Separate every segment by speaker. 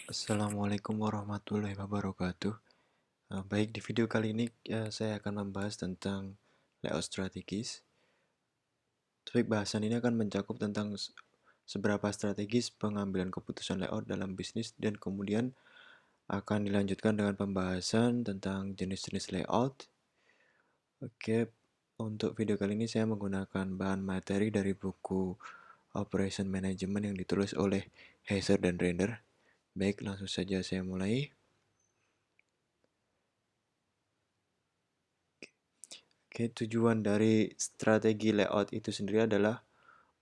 Speaker 1: Assalamualaikum warahmatullahi wabarakatuh. Baik, di video kali ini saya akan membahas tentang layout strategis. Topik bahasan ini akan mencakup tentang seberapa strategis pengambilan keputusan layout dalam bisnis dan kemudian akan dilanjutkan dengan pembahasan tentang jenis-jenis layout. Oke, untuk video kali ini saya menggunakan bahan materi dari buku Operation Management yang ditulis oleh Heiser dan Render. Baik, langsung saja saya mulai. Oke, tujuan dari strategi layout itu sendiri adalah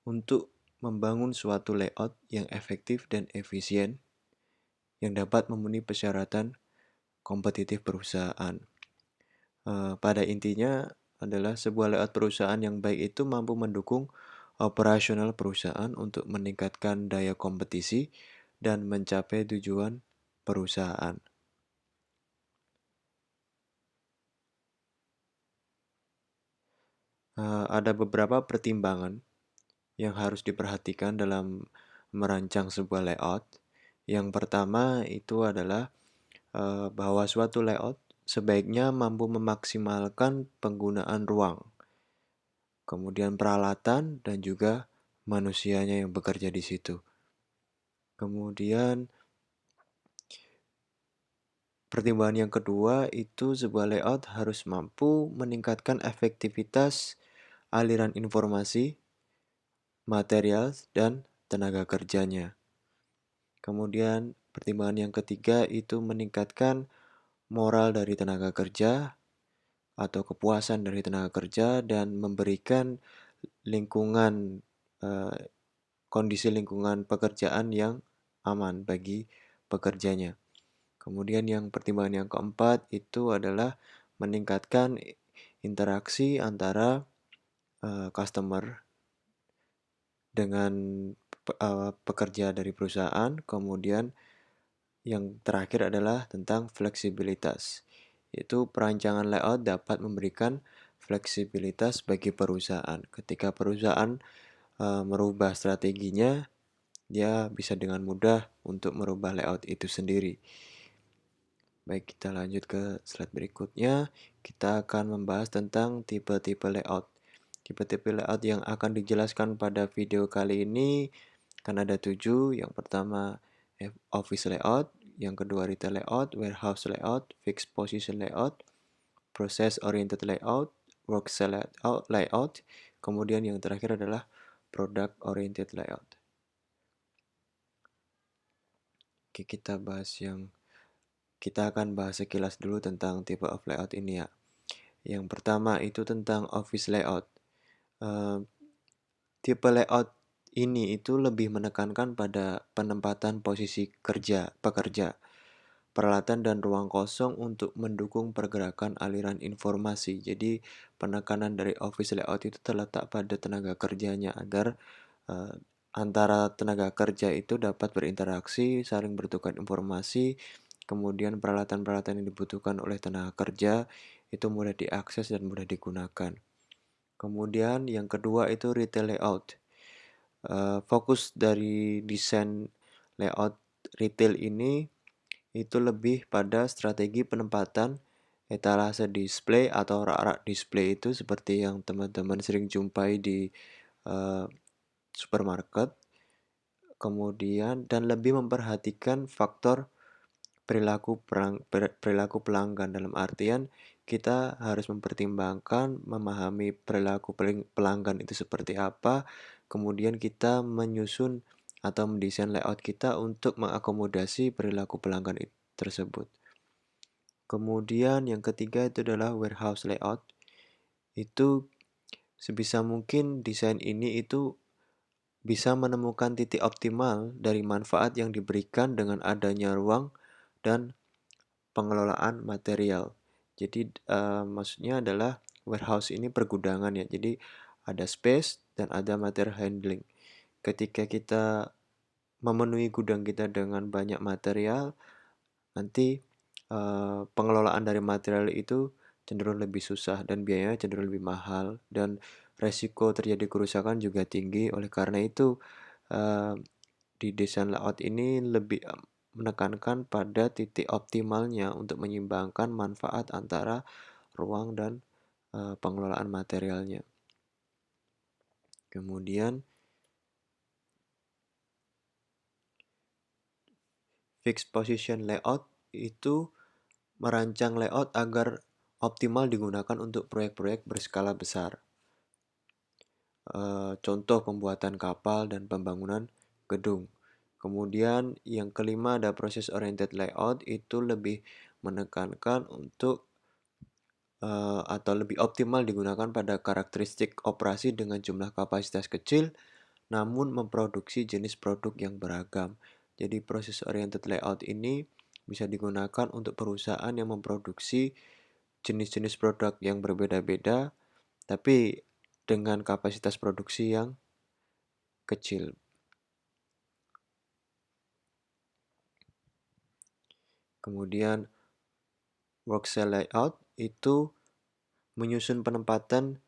Speaker 1: untuk membangun suatu layout yang efektif dan efisien yang dapat memenuhi persyaratan kompetitif perusahaan. Pada intinya adalah sebuah layout perusahaan yang baik itu mampu mendukung operasional perusahaan untuk meningkatkan daya kompetisi dan mencapai tujuan perusahaan. Ada beberapa pertimbangan yang harus diperhatikan dalam merancang sebuah layout. Yang pertama itu adalah bahwa suatu layout sebaiknya mampu memaksimalkan penggunaan ruang, kemudian peralatan dan juga manusianya yang bekerja di situ. Kemudian pertimbangan yang kedua itu sebuah layout harus mampu meningkatkan efektivitas aliran informasi, material, dan tenaga kerjanya. Kemudian pertimbangan yang ketiga itu meningkatkan moral dari tenaga kerja atau kepuasan dari tenaga kerja dan memberikan lingkungan eh, kondisi lingkungan pekerjaan yang aman bagi pekerjanya. Kemudian yang pertimbangan yang keempat itu adalah meningkatkan interaksi antara customer dengan pekerja dari perusahaan. Kemudian yang terakhir adalah tentang fleksibilitas, yaitu perancangan layout dapat memberikan fleksibilitas bagi perusahaan. Ketika perusahaan merubah strateginya, dia bisa dengan mudah untuk merubah layout itu sendiri. Baik, kita lanjut ke slide berikutnya. Kita akan membahas tentang tipe-tipe layout. Tipe-tipe layout yang akan dijelaskan pada video kali ini kan ada 7. Yang pertama office layout, yang kedua retail layout, warehouse layout, fixed position layout, process oriented layout, work cell layout, kemudian yang terakhir adalah product oriented layout. Oke, kita akan bahas sekilas dulu tentang tipe of layout ini ya. Yang pertama itu tentang office layout. Tipe layout ini itu lebih menekankan pada penempatan posisi pekerja, peralatan dan ruang kosong untuk mendukung pergerakan aliran informasi. Jadi penekanan dari office layout itu terletak pada tenaga kerjanya agar uh, antara tenaga kerja itu dapat berinteraksi, saling bertukar informasi, kemudian peralatan-peralatan yang dibutuhkan oleh tenaga kerja itu mudah diakses dan mudah digunakan. Kemudian yang kedua itu retail layout. Fokus dari desain layout retail ini itu lebih pada strategi penempatan etalase display atau rak-rak display itu seperti yang teman-teman sering jumpai di uh, supermarket. Kemudian dan lebih memperhatikan faktor perilaku pelanggan dalam artian kita harus mempertimbangkan memahami perilaku pelanggan itu seperti apa, kemudian kita menyusun atau mendesain layout kita untuk mengakomodasi perilaku pelanggan tersebut. Kemudian yang ketiga itu adalah warehouse layout. Itu sebisa mungkin desain ini itu bisa menemukan titik optimal dari manfaat yang diberikan dengan adanya ruang dan pengelolaan material. Jadi maksudnya adalah warehouse ini pergudangan ya. Jadi ada space dan ada material handling. Ketika kita memenuhi gudang kita dengan banyak material, nanti pengelolaan dari material itu cenderung lebih susah dan biayanya cenderung lebih mahal dan resiko terjadi kerusakan juga tinggi. Oleh karena itu di desain layout ini lebih menekankan pada titik optimalnya untuk menyeimbangkan manfaat antara ruang dan pengelolaan materialnya. Kemudian fixed position layout itu merancang layout agar optimal digunakan untuk proyek-proyek berskala besar. Contoh pembuatan kapal dan pembangunan gedung. Kemudian yang kelima ada process oriented layout, itu lebih menekankan untuk atau lebih optimal digunakan pada karakteristik operasi dengan jumlah kapasitas kecil namun memproduksi jenis produk yang beragam. Jadi process oriented layout ini bisa digunakan untuk perusahaan yang memproduksi jenis-jenis produk yang berbeda-beda tapi dengan kapasitas produksi yang kecil. Kemudian work cell layout itu menyusun penempatan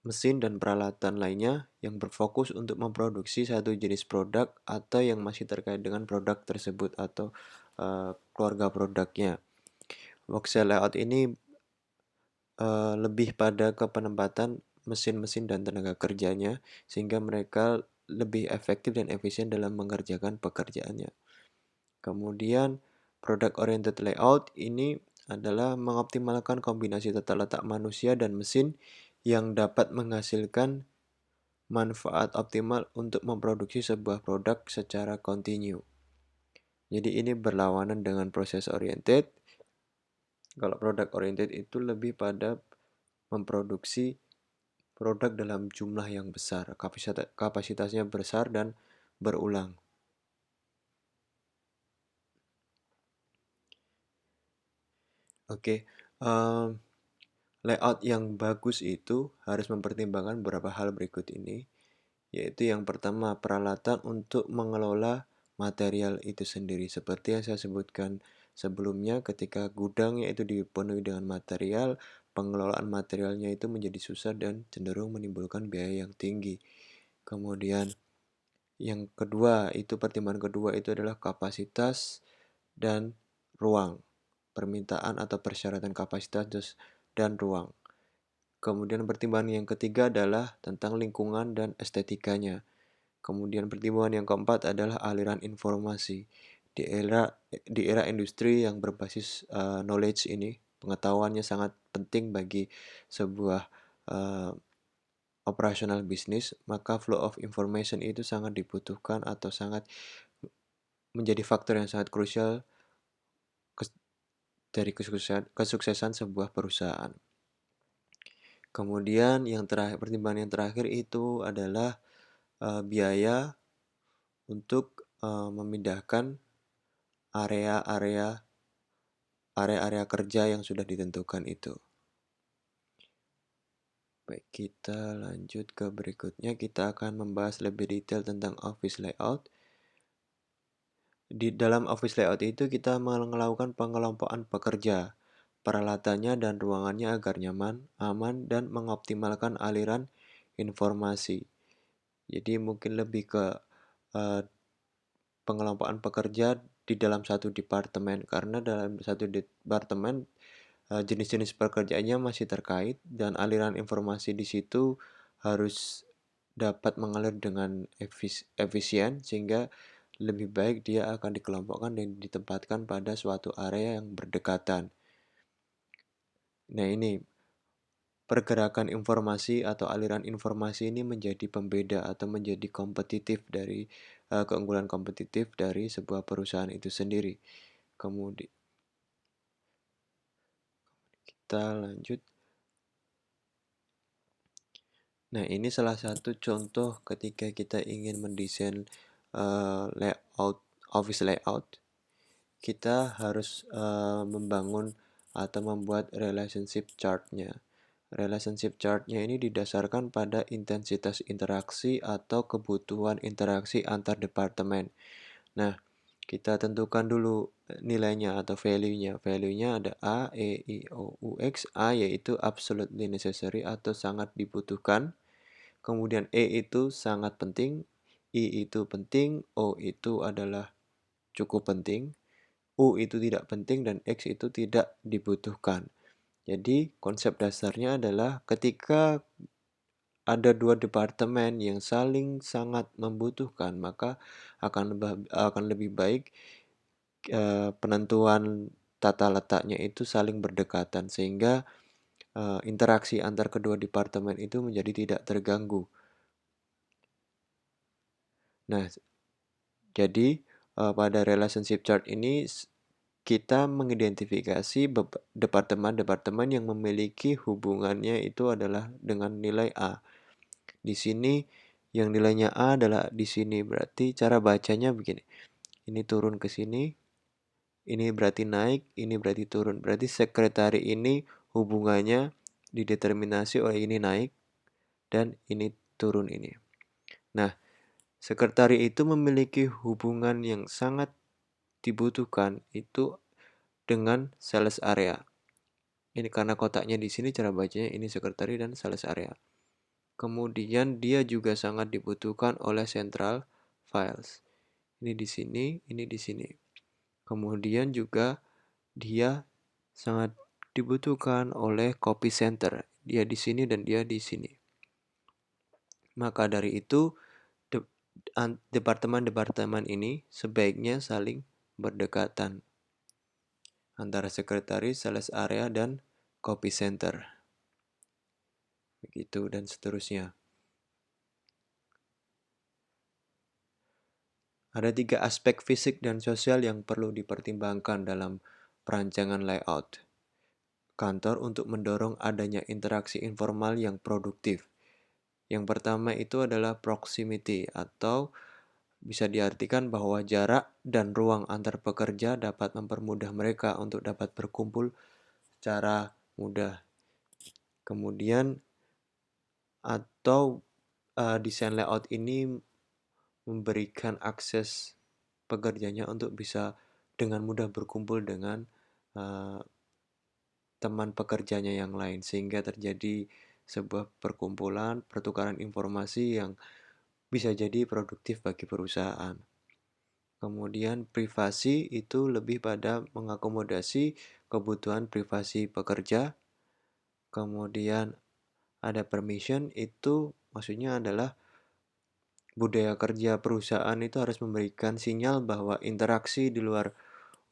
Speaker 1: mesin dan peralatan lainnya yang berfokus untuk memproduksi satu jenis produk atau yang masih terkait dengan produk tersebut atau keluarga produknya. Work cell layout ini lebih pada ke penempatan mesin-mesin dan tenaga kerjanya sehingga mereka lebih efektif dan efisien dalam mengerjakan pekerjaannya. Kemudian product oriented layout ini adalah mengoptimalkan kombinasi tata letak manusia dan mesin yang dapat menghasilkan manfaat optimal untuk memproduksi sebuah produk secara kontinu. Jadi ini berlawanan dengan proses oriented. Kalau product oriented itu lebih pada memproduksi produk dalam jumlah yang besar, kapasitasnya besar dan berulang. Oke, layout yang bagus itu harus mempertimbangkan beberapa hal berikut ini, yaitu yang pertama peralatan untuk mengelola material itu sendiri. Seperti yang saya sebutkan sebelumnya, ketika gudangnya itu dipenuhi dengan material, pengelolaan materialnya itu menjadi susah dan cenderung menimbulkan biaya yang tinggi. Kemudian yang kedua, itu pertimbangan kedua itu adalah kapasitas dan ruang. Permintaan atau persyaratan kapasitas dan ruang. Kemudian pertimbangan yang ketiga adalah tentang lingkungan dan estetikanya. Kemudian pertimbangan yang keempat adalah aliran informasi. Di era industri yang berbasis knowledge ini, pengetahuannya sangat penting bagi sebuah uh, operasional bisnis, maka flow of information itu sangat dibutuhkan atau sangat menjadi faktor yang sangat krusial dari kesuksesan sebuah perusahaan. Kemudian yang terakhir, pertimbangan yang terakhir itu adalah biaya untuk memindahkan area-area kerja yang sudah ditentukan itu. Baik, kita lanjut ke berikutnya. Kita akan membahas lebih detail tentang office layout. Di dalam office layout itu kita melakukan pengelompokan pekerja, peralatannya dan ruangannya agar nyaman, aman, dan mengoptimalkan aliran informasi. Jadi mungkin lebih ke uh, pengelompokan pekerja di dalam satu departemen, karena dalam satu departemen jenis-jenis pekerjaannya masih terkait dan aliran informasi di situ harus dapat mengalir dengan efisien sehingga lebih baik dia akan dikelompokkan dan ditempatkan pada suatu area yang berdekatan. Nah, ini pergerakan informasi atau aliran informasi ini menjadi pembeda atau menjadi kompetitif dari keunggulan kompetitif dari sebuah perusahaan itu sendiri. Kemudian kita lanjut. Nah, ini salah satu contoh ketika kita ingin mendesain layout office layout, kita harus membangun atau membuat relationship chart-nya. Relationship chart-nya ini didasarkan pada intensitas interaksi atau kebutuhan interaksi antar departemen. Nah, kita tentukan dulu nilainya atau value-nya. Value-nya ada A, E, I, O, U, X. A yaitu absolutely necessary atau sangat dibutuhkan. Kemudian E itu sangat penting, I itu penting, O itu adalah cukup penting. U itu tidak penting dan X itu tidak dibutuhkan. Jadi konsep dasarnya adalah ketika ada dua departemen yang saling sangat membutuhkan, maka akan lebih baik penentuan tata letaknya itu saling berdekatan sehingga interaksi antar kedua departemen itu menjadi tidak terganggu. Nah, jadi pada relationship chart ini kita mengidentifikasi departemen-departemen yang memiliki hubungannya itu adalah dengan nilai A. Di sini yang nilainya A adalah di sini, berarti cara bacanya begini. Ini turun ke sini, ini berarti naik, ini berarti turun. Berarti sekretari ini hubungannya dideterminasi oleh ini naik dan ini turun ini. Nah, sekretari itu memiliki hubungan yang sangat dibutuhkan itu dengan sales area. Ini karena kotaknya di sini, cara bacanya ini sekretari dan sales area. Kemudian dia juga sangat dibutuhkan oleh central files. Ini di sini, ini di sini. Kemudian juga dia sangat dibutuhkan oleh copy center. Dia di sini dan dia di sini. Maka dari itu departemen-departemen ini sebaiknya saling berdekatan antara sekretaris, sales area, dan copy center. Begitu dan seterusnya. Ada 3 aspek fisik dan sosial yang perlu dipertimbangkan dalam perancangan layout kantor untuk mendorong adanya interaksi informal yang produktif. Yang pertama itu adalah proximity atau bisa diartikan bahwa jarak dan ruang antar pekerja dapat mempermudah mereka untuk dapat berkumpul secara mudah. Kemudian atau desain layout ini memberikan akses pekerjanya untuk bisa dengan mudah berkumpul dengan teman pekerjanya yang lain sehingga terjadi sebuah perkumpulan, pertukaran informasi yang bisa jadi produktif bagi perusahaan. Kemudian privasi itu lebih pada mengakomodasi kebutuhan privasi pekerja. Kemudian ada permission, itu maksudnya adalah budaya kerja perusahaan itu harus memberikan sinyal bahwa interaksi di luar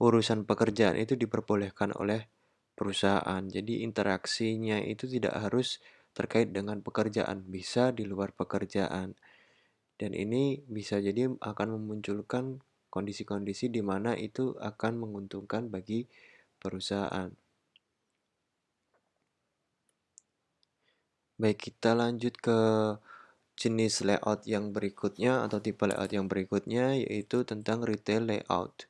Speaker 1: urusan pekerjaan itu diperbolehkan oleh perusahaan. Jadi interaksinya itu tidak harus terkait dengan pekerjaan, bisa di luar pekerjaan. Dan ini bisa jadi akan memunculkan kondisi-kondisi di mana itu akan menguntungkan bagi perusahaan. Baik, kita lanjut ke jenis layout yang berikutnya atau tipe layout yang berikutnya, yaitu tentang retail layout.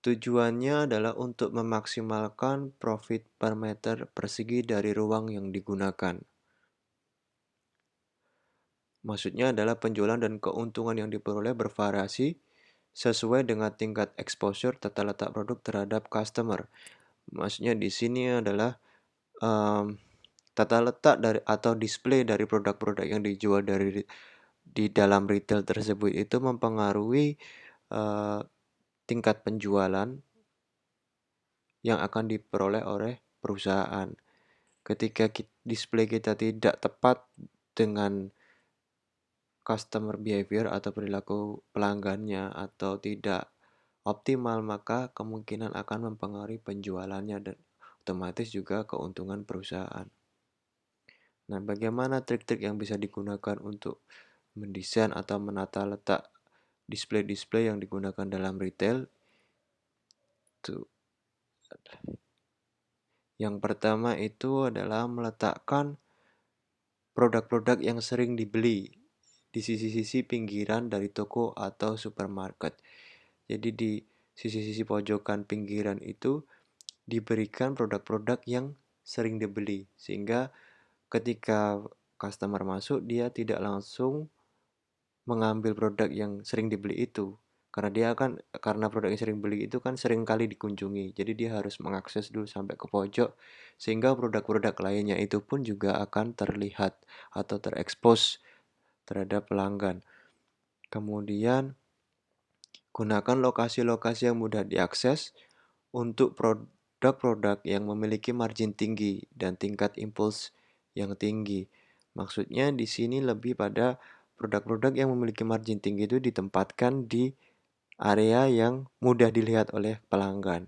Speaker 1: Tujuannya adalah untuk memaksimalkan profit per meter persegi dari ruang yang digunakan. Maksudnya adalah penjualan dan keuntungan yang diperoleh bervariasi sesuai dengan tingkat exposure tata letak produk terhadap customer. Maksudnya di sini adalah tata letak dari atau display dari produk-produk yang dijual di dalam retail tersebut itu mempengaruhi tingkat penjualan yang akan diperoleh oleh perusahaan. Ketika display kita tidak tepat dengan customer behavior atau perilaku pelanggannya atau tidak optimal, maka kemungkinan akan mempengaruhi penjualannya dan otomatis juga keuntungan perusahaan. Nah, bagaimana trik-trik yang bisa digunakan untuk mendesain atau menata letak display-display yang digunakan dalam retail? Yang pertama itu adalah meletakkan produk-produk yang sering dibeli di sisi-sisi pinggiran dari toko atau supermarket. Jadi di sisi-sisi pojokan pinggiran itu diberikan produk-produk yang sering dibeli sehingga ketika customer masuk dia tidak langsung mengambil produk yang sering dibeli itu karena produk yang sering beli itu kan sering kali dikunjungi, jadi dia harus mengakses dulu sampai ke pojok sehingga produk-produk lainnya itu pun juga akan terlihat atau terekspos terhadap pelanggan. Kemudian Gunakan lokasi-lokasi yang mudah diakses untuk produk-produk yang memiliki margin tinggi dan tingkat impuls yang tinggi. Maksudnya di sini lebih pada produk-produk yang memiliki margin tinggi itu ditempatkan di area yang mudah dilihat oleh pelanggan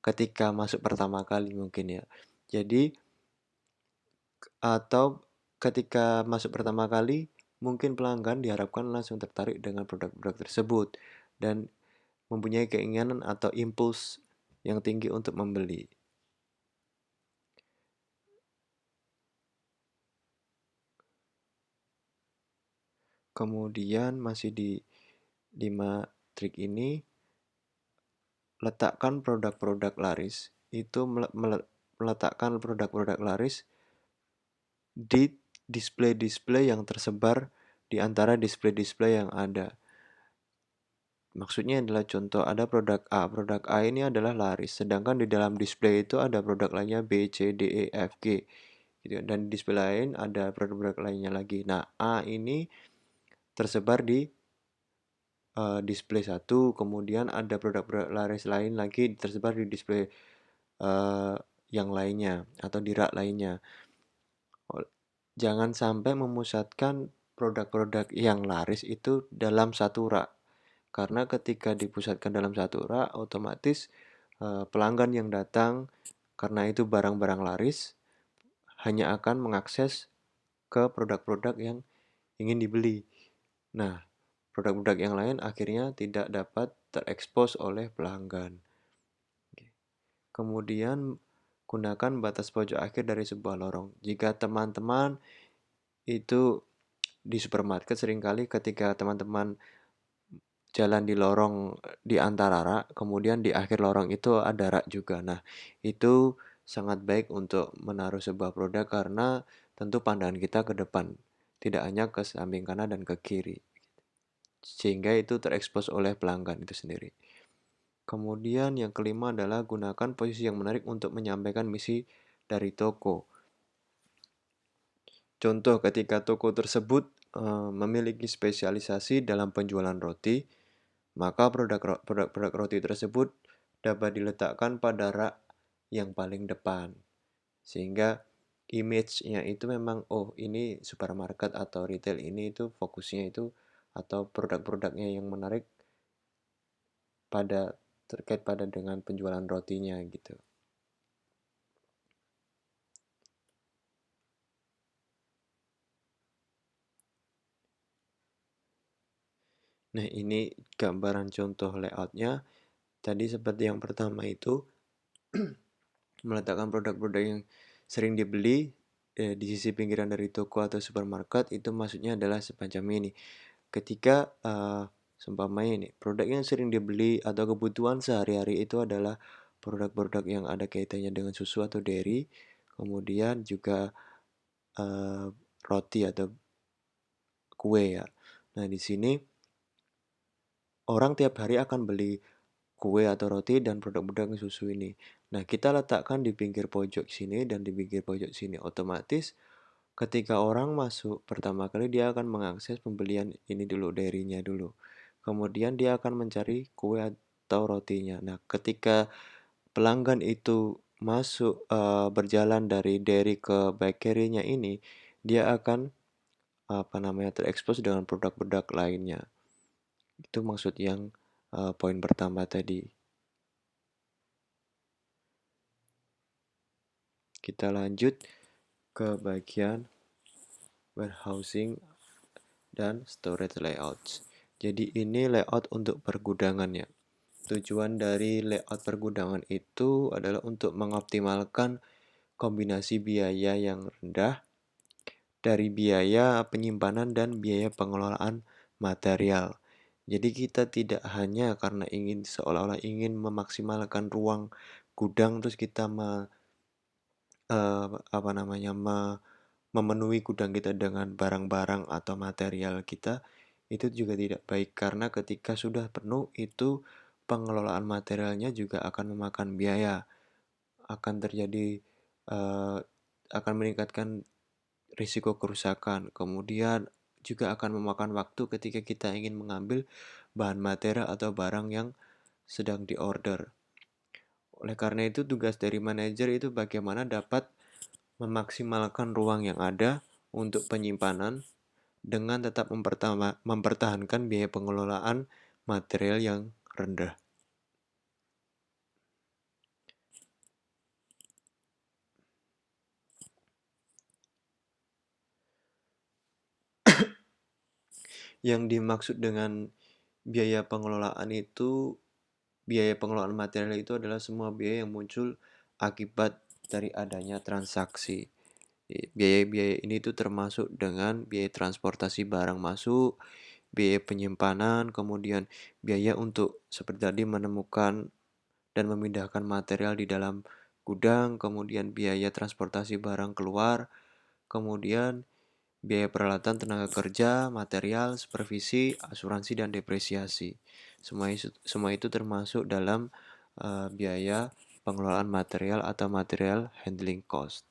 Speaker 1: ketika masuk pertama kali mungkin ya. Jadi atau ketika masuk pertama kali mungkin pelanggan diharapkan langsung tertarik dengan produk-produk tersebut dan mempunyai keinginan atau impuls yang tinggi untuk membeli. Kemudian masih di 5 trik ini, letakkan produk-produk laris. Itu meletakkan produk-produk laris di display-display yang tersebar di antara display-display yang ada. Maksudnya adalah contoh ada produk A ini adalah laris, sedangkan di dalam display itu ada produk lainnya B, C, D, E, F, G, gitu. Dan di display lain ada produk-produk lainnya lagi. Nah, A ini tersebar di display satu, kemudian ada produk-produk laris lain lagi tersebar di display uh, yang lainnya atau di rak lainnya. Jangan sampai memusatkan produk-produk yang laris itu dalam satu rak. Karena ketika dipusatkan dalam satu rak, otomatis pelanggan yang datang karena itu barang-barang laris hanya akan mengakses ke produk-produk yang ingin dibeli. Nah, produk-produk yang lain akhirnya tidak dapat terekspos oleh pelanggan. Kemudian, gunakan batas pojok akhir dari sebuah lorong. Jika teman-teman itu di supermarket seringkali ketika teman-teman jalan di lorong di antara rak, kemudian di akhir lorong itu ada rak juga. Nah, itu sangat baik untuk menaruh sebuah produk karena tentu pandangan kita ke depan, tidak hanya ke samping kanan dan ke kiri. Sehingga itu terekspos oleh pelanggan itu sendiri. Kemudian yang kelima adalah gunakan posisi yang menarik untuk menyampaikan misi dari toko. Contoh ketika toko tersebut memiliki spesialisasi dalam penjualan roti, maka produk roti tersebut dapat diletakkan pada rak yang paling depan. Sehingga image-nya itu memang, oh ini supermarket atau retail ini itu fokusnya itu atau produk-produknya yang menarik pada terkait pada dengan penjualan rotinya gitu. Nah, ini gambaran contoh layoutnya. Tadi seperti yang pertama itu meletakkan produk-produk yang sering dibeli di sisi pinggiran dari toko atau supermarket, itu maksudnya adalah semacam ini. Ketika seumpamanya ini produk yang sering dibeli atau kebutuhan sehari-hari itu adalah produk-produk yang ada kaitannya dengan susu atau dairy, kemudian juga uh, roti atau kue ya. Nah, di sini orang tiap hari akan beli kue atau roti dan produk-produk susu ini. Nah, kita letakkan di pinggir pojok sini dan di pinggir pojok sini. Otomatis ketika orang masuk pertama kali dia akan mengakses pembelian ini dulu, dairy-nya dulu. Kemudian dia akan mencari kue atau rotinya. Nah, ketika pelanggan itu masuk berjalan dari dairy ke bakery-nya ini, dia akan apa namanya terekspos dengan produk-produk lainnya. Itu maksud yang poin pertama tadi. Kita lanjut ke bagian warehousing dan storage layouts. Jadi ini layout untuk pergudangan ya. Tujuan dari layout pergudangan itu adalah untuk mengoptimalkan kombinasi biaya yang rendah dari biaya penyimpanan dan biaya pengelolaan material. Jadi kita tidak hanya karena ingin seolah-olah ingin memaksimalkan ruang gudang terus kita apa namanya memenuhi gudang kita dengan barang-barang atau material kita, itu juga tidak baik karena ketika sudah penuh itu pengelolaan materialnya juga akan memakan biaya, akan terjadi eh, akan meningkatkan risiko kerusakan, kemudian juga akan memakan waktu ketika kita ingin mengambil bahan material atau barang yang sedang diorder. Oleh karena itu, tugas dari manajer itu bagaimana dapat memaksimalkan ruang yang ada untuk penyimpanan dengan tetap mempertahankan biaya pengelolaan material yang rendah. Yang dimaksud dengan biaya pengelolaan itu, biaya pengelolaan material itu adalah semua biaya yang muncul akibat dari adanya transaksi. Biaya-biaya ini itu termasuk dengan biaya transportasi barang masuk, biaya penyimpanan, kemudian biaya untuk seperti tadi menemukan dan memindahkan material di dalam gudang, kemudian biaya transportasi barang keluar, kemudian biaya peralatan tenaga kerja, material, supervisi, asuransi, dan depresiasi. Semua itu termasuk dalam biaya pengelolaan material atau material handling cost.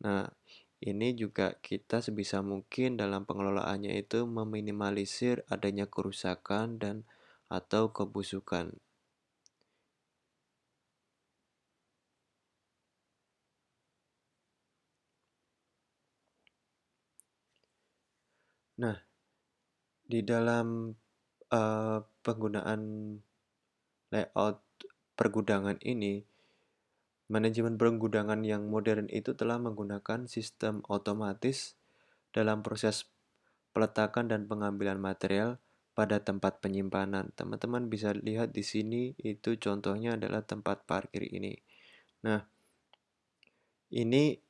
Speaker 1: Nah, ini juga kita sebisa mungkin dalam pengelolaannya itu meminimalisir adanya kerusakan dan atau kebusukan. Nah, di dalam penggunaan layout pergudangan ini, manajemen pergudangan yang modern itu telah menggunakan sistem otomatis dalam proses peletakan dan pengambilan material pada tempat penyimpanan. Teman-teman bisa lihat di sini, itu contohnya adalah tempat parkir ini. Nah, ini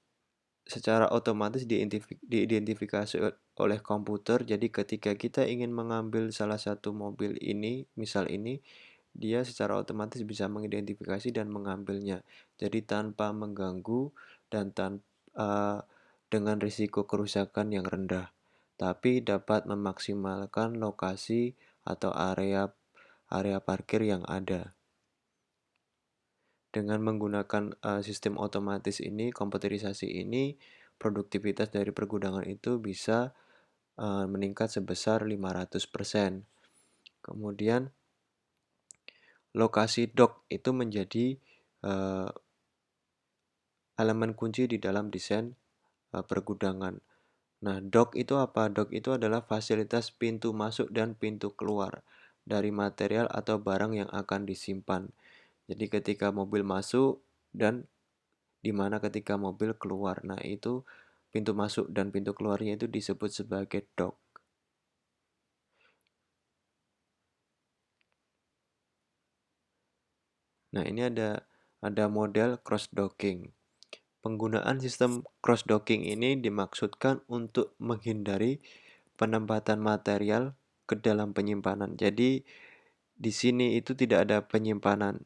Speaker 1: secara otomatis diidentifikasi oleh komputer. Jadi ketika kita ingin mengambil salah satu mobil ini, misal ini, dia secara otomatis bisa mengidentifikasi dan mengambilnya. Jadi tanpa mengganggu dan dengan risiko kerusakan yang rendah, tapi dapat memaksimalkan lokasi atau area area parkir yang ada. Dengan menggunakan sistem otomatis ini, komputerisasi ini, produktivitas dari pergudangan itu bisa meningkat sebesar 500%. Kemudian lokasi dock itu menjadi uh, elemen kunci di dalam desain pergudangan. Nah, dock itu apa? Dock itu adalah fasilitas pintu masuk dan pintu keluar dari material atau barang yang akan disimpan. Jadi ketika mobil masuk dan di mana ketika mobil keluar. Nah, itu pintu masuk dan pintu keluarnya itu disebut sebagai dock. Nah, ini ada model cross docking. Penggunaan sistem cross docking ini dimaksudkan untuk menghindari penempatan material ke dalam penyimpanan. Jadi di sini itu tidak ada penyimpanan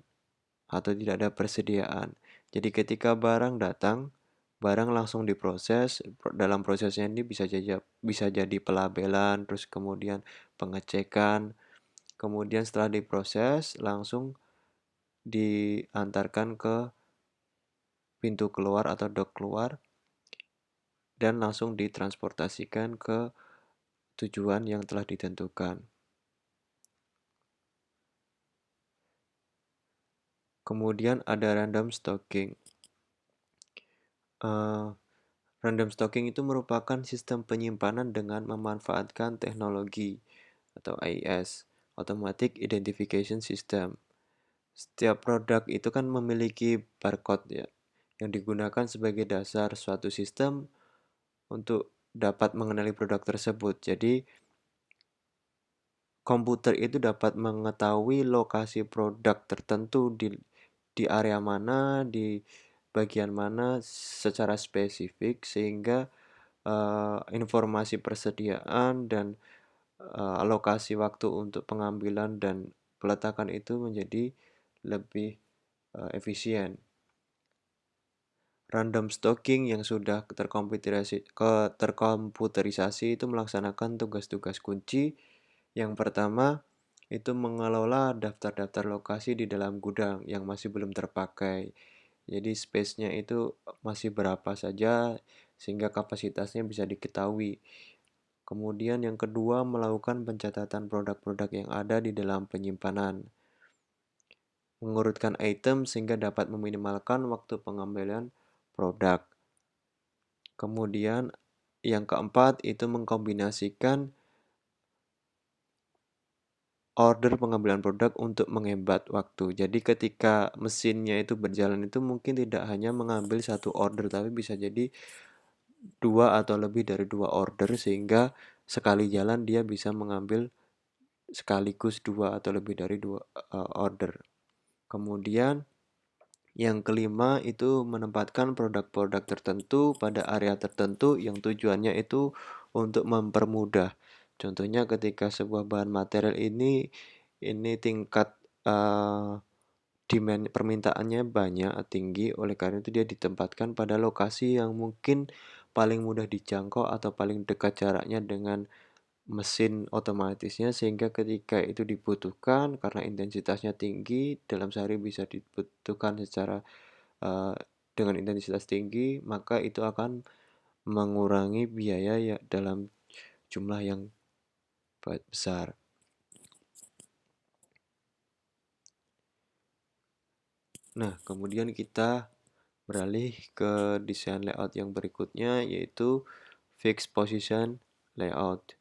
Speaker 1: atau tidak ada persediaan. Jadi ketika barang datang, barang langsung diproses. Dalam prosesnya ini bisa jadi pelabelan, terus kemudian pengecekan, kemudian setelah diproses langsung diantarkan ke pintu keluar atau dock keluar dan langsung ditransportasikan ke tujuan yang telah ditentukan. Kemudian ada random stocking. Random stocking itu merupakan sistem penyimpanan dengan memanfaatkan teknologi atau AIS, Automatic Identification System. Setiap produk itu kan memiliki barcode ya, yang digunakan sebagai dasar suatu sistem untuk dapat mengenali produk tersebut. Jadi, komputer itu dapat mengetahui lokasi produk tertentu di area mana, di bagian mana secara spesifik sehingga informasi persediaan dan alokasi waktu untuk pengambilan dan peletakan itu menjadi lebih efisien. Random stocking yang sudah terkomputerisasi itu melaksanakan tugas-tugas kunci. Yang pertama, itu mengelola daftar-daftar lokasi di dalam gudang yang masih belum terpakai. Jadi space-nya itu masih berapa saja sehingga kapasitasnya bisa diketahui. Kemudian yang kedua, melakukan pencatatan produk-produk yang ada di dalam penyimpanan. Mengurutkan item sehingga dapat meminimalkan waktu pengambilan produk. Kemudian yang keempat itu mengkombinasikan order pengambilan produk untuk menghemat waktu. Jadi ketika mesinnya itu berjalan itu mungkin tidak hanya mengambil satu order, tapi bisa jadi dua atau lebih dari dua order sehingga sekali jalan dia bisa mengambil sekaligus dua atau lebih dari dua order. Kemudian yang kelima itu menempatkan produk-produk tertentu pada area tertentu yang tujuannya itu untuk mempermudah. Contohnya ketika sebuah bahan material ini tingkat eh, demand permintaannya banyak tinggi, oleh karena itu dia ditempatkan pada lokasi yang mungkin paling mudah dijangkau atau paling dekat jaraknya dengan mesin otomatisnya, sehingga ketika itu dibutuhkan karena intensitasnya tinggi dalam sehari bisa dibutuhkan secara eh, dengan intensitas tinggi, maka itu akan mengurangi biaya ya dalam jumlah yang besar. Nah, kemudian kita beralih ke desain layout yang berikutnya, yaitu fixed position layout.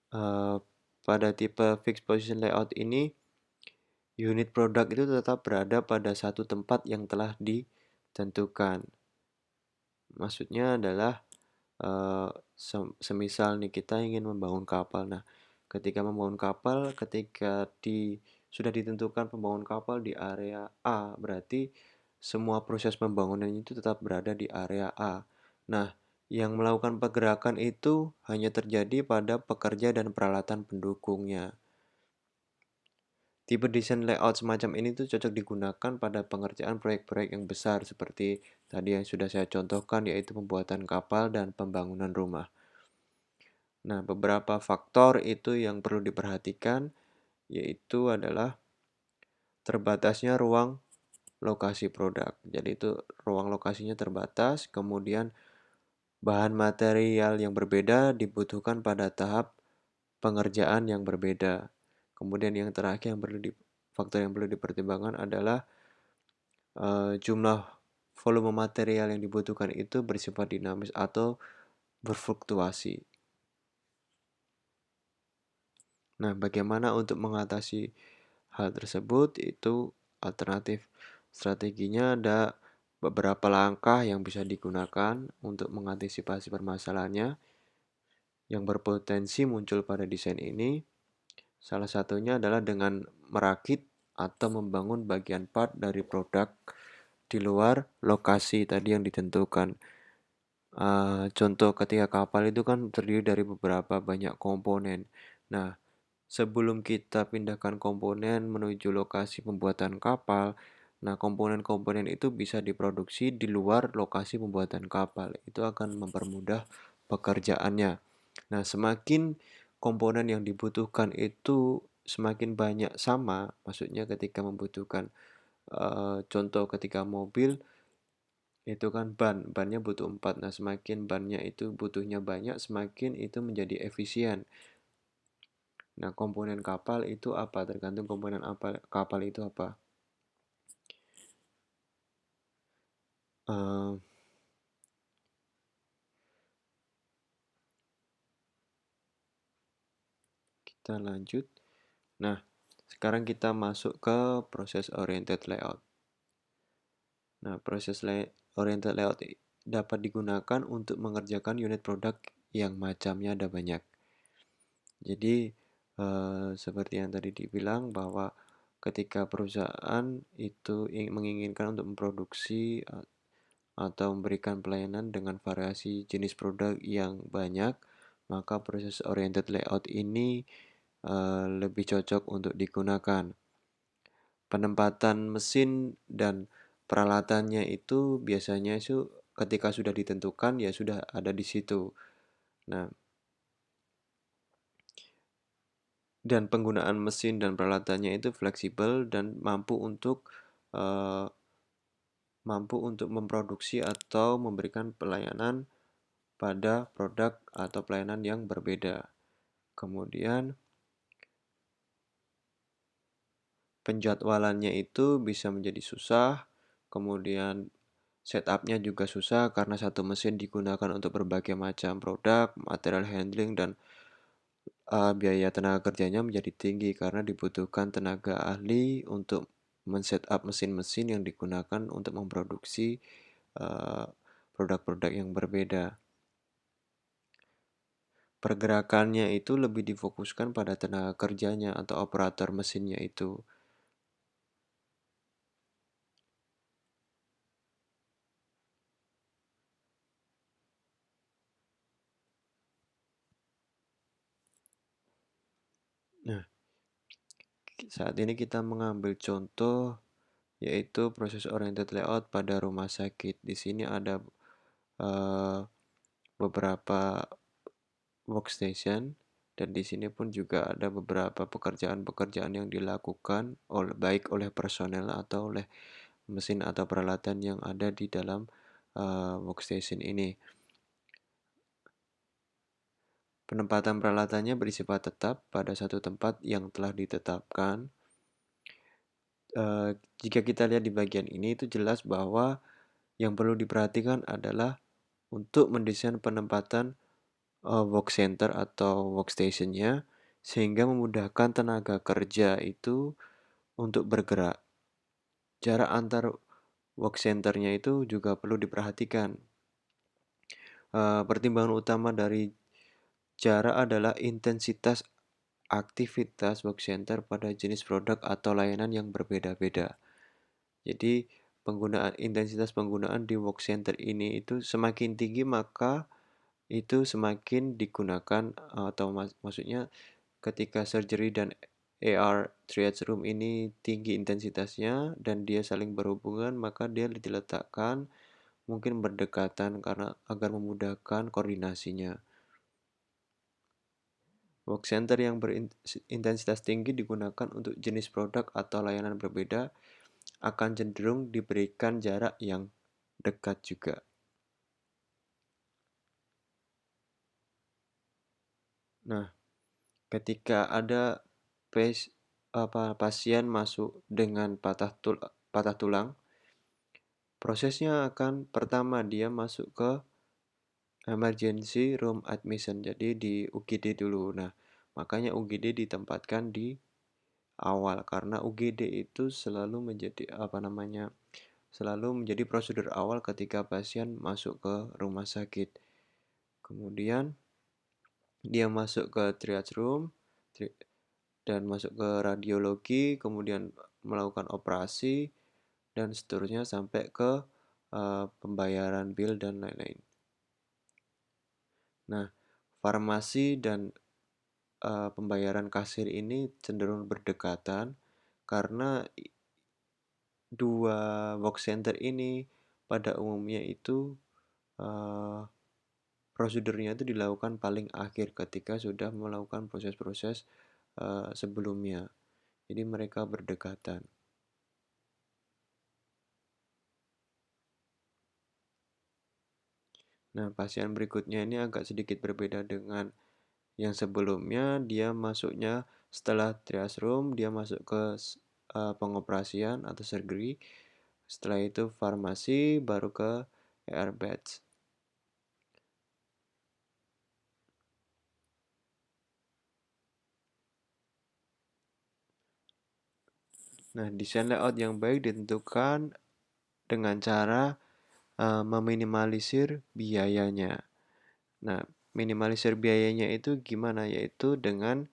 Speaker 1: Eh, Pada tipe fixed position layout ini, unit produk itu tetap berada pada satu tempat yang telah ditentukan. Maksudnya adalah semisal nih kita ingin membangun kapal. Nah, ketika membangun kapal, ketika sudah ditentukan pembangunan kapal di area A, berarti semua proses pembangunan itu tetap berada di area A. Nah, yang melakukan pergerakan itu hanya terjadi pada pekerja dan peralatan pendukungnya. Tipe desain layout semacam ini tuh cocok digunakan pada pengerjaan proyek-proyek yang besar seperti tadi yang sudah saya contohkan, yaitu pembuatan kapal dan pembangunan rumah. Nah, beberapa faktor itu yang perlu diperhatikan, yaitu adalah terbatasnya ruang lokasi produk. Jadi itu ruang lokasinya terbatas, kemudian bahan material yang berbeda dibutuhkan pada tahap pengerjaan yang berbeda. Kemudian yang terakhir faktor yang perlu dipertimbangkan adalah jumlah volume material yang dibutuhkan itu bersifat dinamis atau berfluktuasi. Nah, bagaimana untuk mengatasi hal tersebut? Itu alternatif strateginya ada beberapa langkah yang bisa digunakan untuk mengantisipasi permasalahannya yang berpotensi muncul pada desain ini. Salah satunya adalah dengan merakit atau membangun bagian part dari produk di luar lokasi tadi yang ditentukan. Contoh ketika kapal itu kan terdiri dari beberapa banyak komponen. Nah, sebelum kita pindahkan komponen menuju lokasi pembuatan kapal, nah komponen-komponen itu bisa diproduksi di luar lokasi pembuatan kapal. Itu akan mempermudah pekerjaannya. Nah, semakin komponen yang dibutuhkan itu semakin banyak sama, maksudnya ketika membutuhkan contoh ketika mobil itu kan bannya butuh 4. Nah, semakin bannya itu butuhnya banyak, semakin itu menjadi efisien. Nah, komponen kapal itu apa? Tergantung komponen apa kapal itu apa. Eh, kita lanjut. Nah, sekarang kita masuk ke proses oriented layout. Nah, oriented layout dapat digunakan untuk mengerjakan unit produk yang macamnya ada banyak. Jadi, seperti yang tadi dibilang bahwa ketika perusahaan itu menginginkan untuk memproduksi atau memberikan pelayanan dengan variasi jenis produk yang banyak, maka proses oriented layout ini lebih cocok untuk digunakan. Penempatan mesin dan peralatannya itu biasanya itu ketika sudah ditentukan ya sudah ada di situ. Nah, dan penggunaan mesin dan peralatannya itu fleksibel dan mampu untuk memproduksi atau memberikan pelayanan pada produk atau pelayanan yang berbeda. Kemudian penjadwalannya itu bisa menjadi susah, kemudian setup-nya juga susah karena satu mesin digunakan untuk berbagai macam produk, material handling, dan biaya tenaga kerjanya menjadi tinggi karena dibutuhkan tenaga ahli untuk men-setup mesin-mesin yang digunakan untuk memproduksi uh, produk-produk yang berbeda. Pergerakannya itu lebih difokuskan pada tenaga kerjanya atau operator mesinnya itu. Nah, saat ini kita mengambil contoh yaitu proses oriented layout pada rumah sakit. Di sini ada uh, beberapa workstation, dan di sini pun juga ada beberapa pekerjaan-pekerjaan yang dilakukan baik oleh personel atau oleh mesin atau peralatan yang ada di dalam workstation ini. Penempatan peralatannya bersifat tetap pada satu tempat yang telah ditetapkan. Jika kita lihat di bagian ini, itu jelas bahwa yang perlu diperhatikan adalah untuk mendesain penempatan work center atau workstation-nya sehingga memudahkan tenaga kerja itu untuk bergerak. Jarak antar work center-nya itu juga perlu diperhatikan. Pertimbangan utama dari jarak adalah intensitas aktivitas work center pada jenis produk atau layanan yang berbeda-beda. Jadi intensitas penggunaan di work center ini itu semakin tinggi, maka itu semakin digunakan, atau maksudnya ketika surgery dan AR triage room ini tinggi intensitasnya dan dia saling berhubungan, maka dia diletakkan mungkin berdekatan karena agar memudahkan koordinasinya. Work center yang berintensitas tinggi digunakan untuk jenis produk atau layanan berbeda akan cenderung diberikan jarak yang dekat juga. Nah, ketika ada pasien masuk dengan patah tulang, prosesnya akan pertama dia masuk ke emergency room admission, jadi di UGD dulu. Nah, makanya UGD ditempatkan di awal karena UGD itu selalu menjadi prosedur awal ketika pasien masuk ke rumah sakit. Kemudian dia masuk ke triage room dan masuk ke radiologi, kemudian melakukan operasi dan seterusnya sampai ke pembayaran bill dan lain-lain. Nah, farmasi dan pembayaran kasir ini cenderung berdekatan karena dua work center ini pada umumnya itu uh, prosedurnya itu dilakukan paling akhir ketika sudah melakukan proses-proses sebelumnya. Jadi mereka berdekatan. Nah, pasien berikutnya ini agak sedikit berbeda dengan yang sebelumnya. Dia masuknya setelah triage room, dia masuk ke pengoperasian atau surgery. Setelah itu farmasi, baru ke ER beds. Nah, desain layout yang baik ditentukan dengan cara meminimalisir biayanya. Nah, minimalisir biayanya itu gimana? Yaitu dengan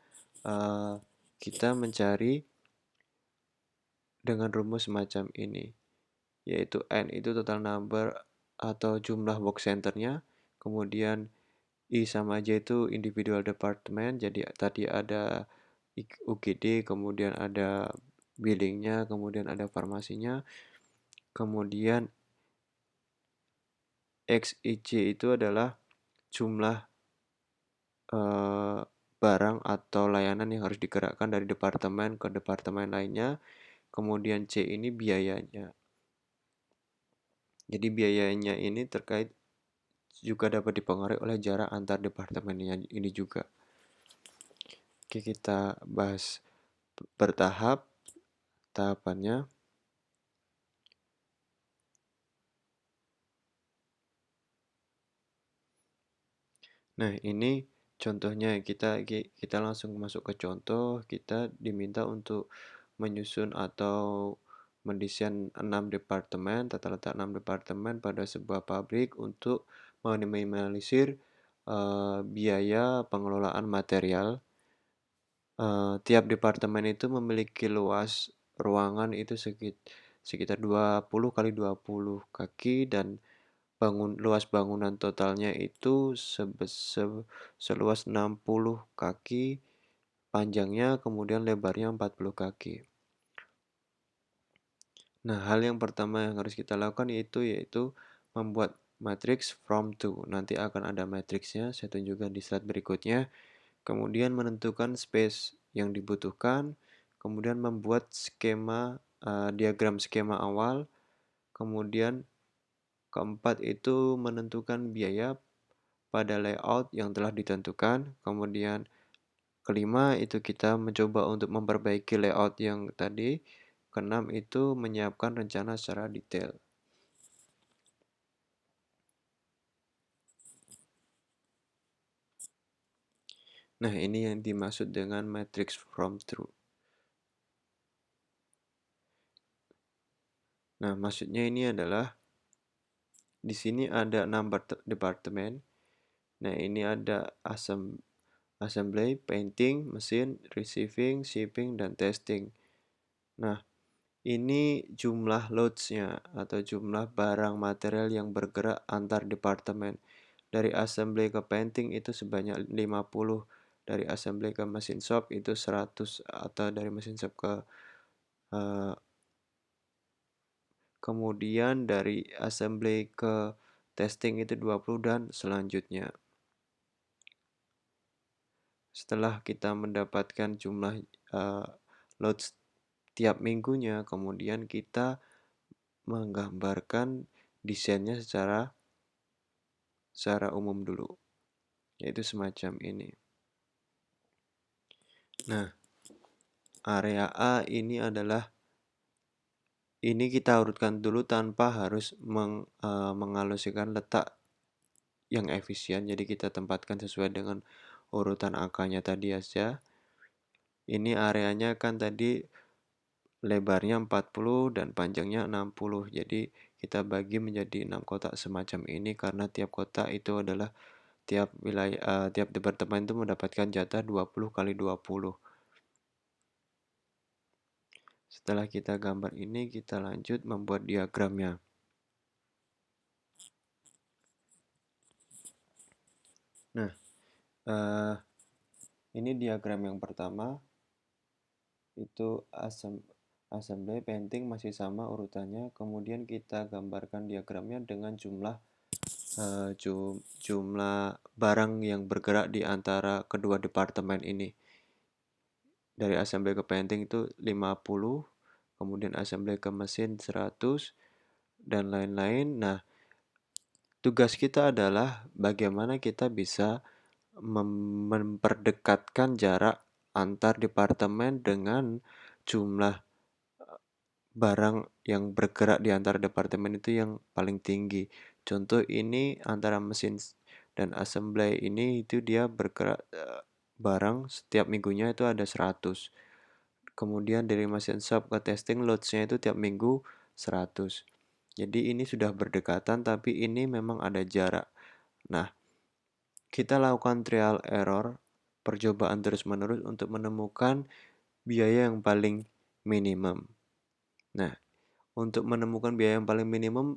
Speaker 1: kita mencari dengan rumus semacam ini, yaitu N itu total number atau jumlah box centernya, kemudian I sama J itu individual department, jadi tadi ada UGD, kemudian ada billingnya, kemudian ada farmasinya, kemudian XIJ itu adalah jumlah barang atau layanan yang harus digerakkan dari departemen ke departemen lainnya, kemudian C ini biayanya. Jadi biayanya ini terkait juga dapat dipengaruhi oleh jarak antar departemennya ini juga. Oke, kita bahas bertahap tahapannya. Nah, ini contohnya kita langsung masuk ke contoh, kita diminta untuk menyusun atau mendesain 6 departemen, tata letak 6 departemen pada sebuah pabrik untuk meminimalisir biaya pengelolaan material. Tiap departemen itu memiliki luas ruangan itu sekitar 20 kali 20 kaki dan luas bangunan totalnya itu seluas 60 kaki, panjangnya kemudian lebarnya 40 kaki. Nah, hal yang pertama yang harus kita lakukan yaitu membuat matriks from to. Nanti akan ada matriksnya, saya tunjukkan di slide berikutnya. Kemudian menentukan space yang dibutuhkan, kemudian membuat diagram skema awal, kemudian keempat itu menentukan biaya pada layout yang telah ditentukan, kemudian kelima itu kita mencoba untuk memperbaiki layout yang tadi, keenam itu menyiapkan rencana secara detail. Nah, ini yang dimaksud dengan matrix from through. Nah, maksudnya ini adalah di sini ada 6 departemen. Nah, ini ada assembly, painting, mesin, receiving, shipping, dan testing. Nah, ini jumlah loads-nya atau jumlah barang material yang bergerak antar departemen. Dari assembly ke painting itu sebanyak 50, dari assembly ke mesin shop itu 100, atau dari mesin shop ke kemudian dari assembly ke testing itu 20 dan selanjutnya. Setelah kita mendapatkan jumlah loads tiap minggunya, kemudian kita menggambarkan desainnya secara umum dulu, yaitu semacam ini. Nah, area A ini kita urutkan dulu tanpa harus mengalusikan letak yang efisien, jadi kita tempatkan sesuai dengan urutan angkanya tadi aja. Ini areanya kan tadi lebarnya 40 dan panjangnya 60. Jadi kita bagi menjadi 6 kotak semacam ini karena tiap kotak itu adalah tiap wilayah tiap departemen itu mendapatkan jatah 20 kali 20. Setelah kita gambar ini, kita lanjut membuat diagramnya. Nah, ini diagram yang pertama, itu assembly painting masih sama urutannya. Kemudian kita gambarkan diagramnya dengan jumlah barang yang bergerak di antara kedua departemen ini. Dari assembly ke painting itu 50, kemudian assembly ke mesin 100, dan lain-lain. Nah, tugas kita adalah bagaimana kita bisa memperdekatkan jarak antar departemen dengan jumlah barang yang bergerak di antara departemen itu yang paling tinggi. Contoh ini antara mesin dan assembly ini itu dia bergerak barang setiap minggunya itu ada 100. Kemudian dari mesin shop ke testing loads-nya itu tiap minggu 100. Jadi ini sudah berdekatan tapi ini memang ada jarak. Nah, kita lakukan trial error, percobaan terus-menerus untuk menemukan biaya yang paling minimum. Nah, untuk menemukan biaya yang paling minimum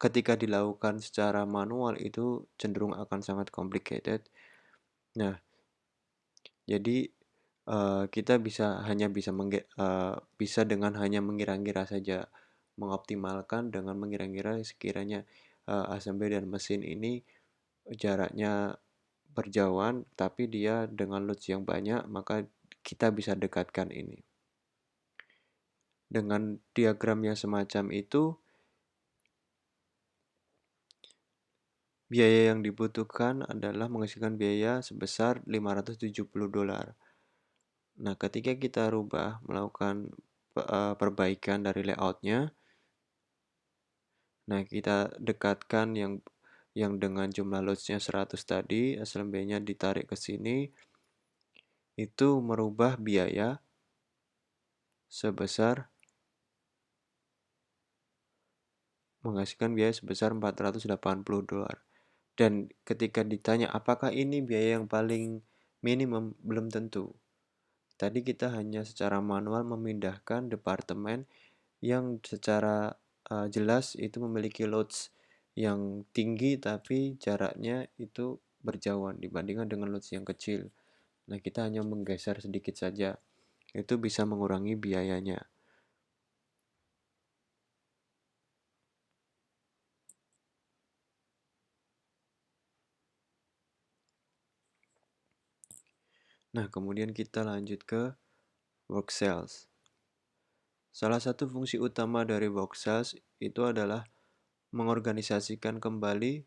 Speaker 1: ketika dilakukan secara manual itu cenderung akan sangat complicated. Nah, jadi kita bisa dengan hanya mengira-ngira saja, mengoptimalkan dengan mengira-ngira sekiranya assembly dan mesin ini jaraknya berjauhan, tapi dia dengan loads yang banyak, maka kita bisa dekatkan ini. Dengan diagram yang semacam itu, Biaya yang dibutuhkan adalah menghasilkan biaya sebesar $570. Nah, ketika kita rubah, melakukan perbaikan dari layoutnya, nah kita dekatkan yang dengan jumlah loads-nya 100 tadi, SLB-nya ditarik ke sini, itu merubah biaya sebesar menghasilkan biaya sebesar $480. Dan ketika ditanya apakah ini biaya yang paling minimum, belum tentu. Tadi kita hanya secara manual memindahkan departemen yang secara jelas itu memiliki loads yang tinggi tapi jaraknya itu berjauhan dibandingkan dengan loads yang kecil. Nah, kita hanya menggeser sedikit saja. Itu bisa mengurangi biayanya. Nah, kemudian kita lanjut ke work cells. Salah satu fungsi utama dari work cells itu adalah mengorganisasikan kembali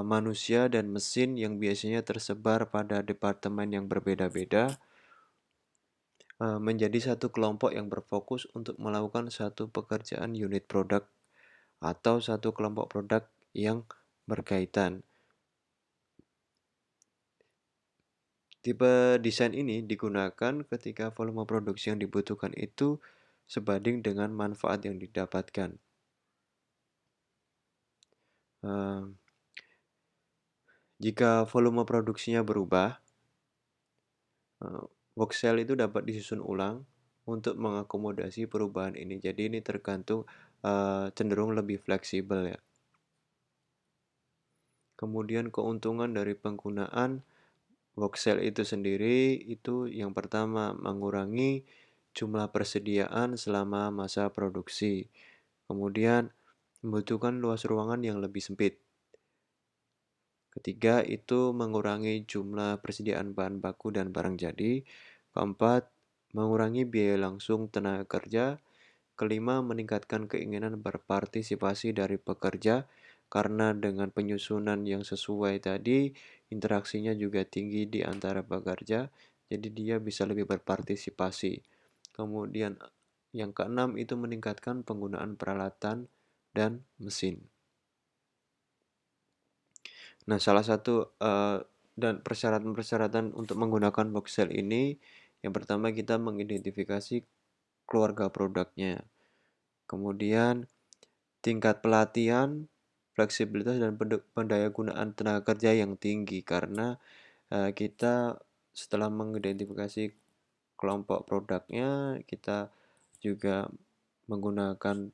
Speaker 1: manusia dan mesin yang biasanya tersebar pada departemen yang berbeda-beda menjadi satu kelompok yang berfokus untuk melakukan satu pekerjaan unit produk atau satu kelompok produk yang berkaitan. Tipe desain ini digunakan ketika volume produksi yang dibutuhkan itu sebanding dengan manfaat yang didapatkan. Eh, Jika volume produksinya berubah, voxel itu dapat disusun ulang untuk mengakomodasi perubahan ini. Jadi ini tergantung cenderung lebih fleksibel ya. Kemudian keuntungan dari penggunaan voxel itu sendiri itu yang pertama mengurangi jumlah persediaan selama masa produksi. Kemudian membutuhkan luas ruangan yang lebih sempit. Ketiga, itu mengurangi jumlah persediaan bahan baku dan barang jadi. Keempat, mengurangi biaya langsung tenaga kerja. Kelima, meningkatkan keinginan berpartisipasi dari pekerja karena dengan penyusunan yang sesuai tadi, interaksinya juga tinggi di antara pekerja, jadi dia bisa lebih berpartisipasi. Kemudian yang keenam itu meningkatkan penggunaan peralatan dan mesin. Nah, salah satu dan persyaratan-persyaratan untuk menggunakan box sale ini, yang pertama kita mengidentifikasi keluarga produknya. Kemudian tingkat pelatihan, fleksibilitas dan pendayagunaan tenaga kerja yang tinggi karena kita setelah mengidentifikasi kelompok produknya, kita juga menggunakan